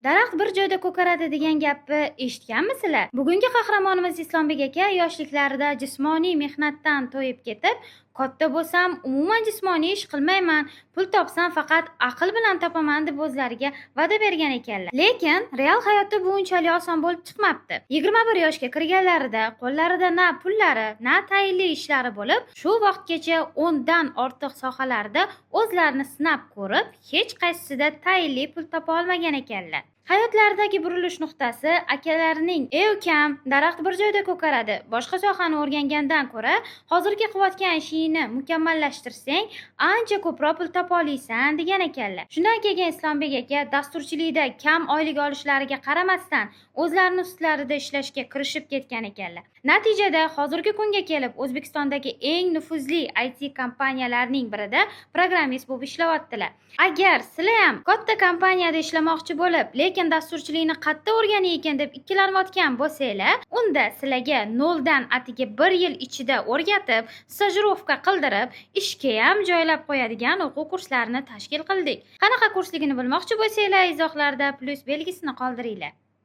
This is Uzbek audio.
Daraxt bir joyda ko'karadi degan gapni eshitganmisizlar? Bugungi qahramonimiz Islombek aka yoshliklarida jismoniy mehnatdan to'yib ketib, katta bo'lsam umuman jismoniy ish qilmayman, pul topsam faqat aql bilan topaman deb o'zlariga va'da bergan ekanlar. Lekin real hayotda bu unchalik oson bo'lib chiqmabdi. 21 yoshga kirganlarida qo'llarida na pullari, na tayinli ishlari bo'lib, shu vaqtgacha 10 dan ortiq sohalarda o'zlarini sinab ko'rib, hech qaysisida tayinli pul topa olmagan ekanlar. Hayotlaridagi burilish nuqtasi akalarining "Ey ukam, daraxt bir joyda ko'karadi. Boshqa sohani o'rgangandan ko'ra, hozirgi qilayotgan ishingni mukammallashtirsang, ancha ko'proq pul topa olasan" degan ekanlar. Shundan keyin Islombek aka dasturchilikda kam oylik olishlariga qaramasdan o'zlarini ustlarida ishlashga kirishib ketgan ekanlar. Natijada hozirgi kunga kelib O'zbekistondagi eng nufuzli IT kompaniyalarining birida programmist bo'lib ishlayaptilar. Agar sizlar ham katta kompaniyada ishlamoqchi bo'lib, lekin dasturchilikni qayerda o'rganay ekan deb ikkilanayotgan bo'lsanglar, unda sizlarga noldan atigi 1 yil ichida o'rgatib, stajirovka qildirib, ishga ham joylab qo'yadigan o'quv kurslarini tashkil qildik. Qanaqa kursligini bilmoqchi bo'lsanglar, izohlarda plus belgisini qoldiringlar.